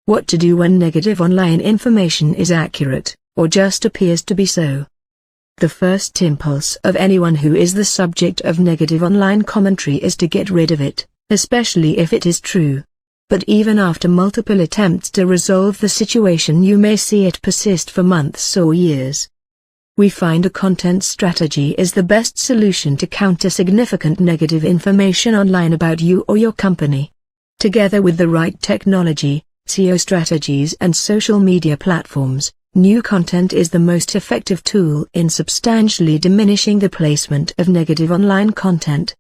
What to do when negative online information is accurate, or just appears to be so. The first impulse of anyone who is the subject of negative online commentary is to get rid of it, especially if it is true. But even after multiple attempts to resolve the situation, you may see it persist for months or years. We find a content strategy is the best solution to counter significant negative information online about you or your company. Together with the right technology, SEO strategies and social media platforms, new content is the most effective tool in substantially diminishing the placement of negative online content.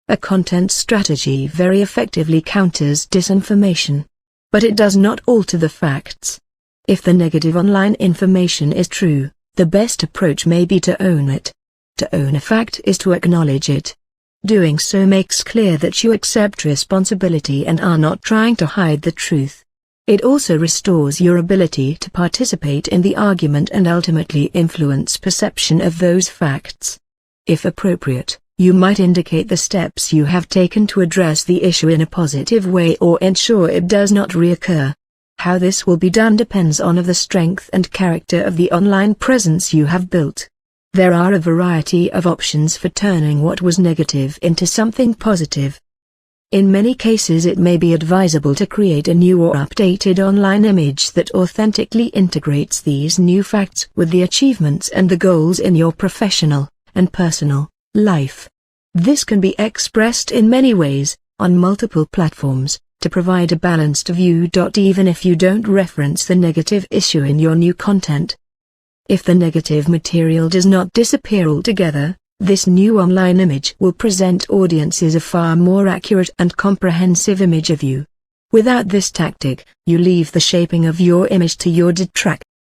A content strategy very effectively counters disinformation. But it does not alter the facts. If the negative online information is true, the best approach may be to own it. To own a fact is to acknowledge it. Doing so makes clear that you accept responsibility and are not trying to hide the truth. It also restores your ability to participate in the argument and ultimately influence perception of those facts. If appropriate, you might indicate the steps you have taken to address the issue in a positive way or ensure it does not reoccur. How this will be done depends on the strength and character of the online presence you have built. There are a variety of options for turning what was negative into something positive. In many cases it may be advisable to create a new or updated online image that authentically integrates these new facts with the achievements and the goals in your professional and personal life. This can be expressed in many ways, on multiple platforms, to provide a balanced view. Even if you don't reference the negative issue in your new content. If the negative material does not disappear altogether, this new online image will present audiences a far more accurate and comprehensive image of you. Without this tactic, you leave the shaping of your image to your detractors.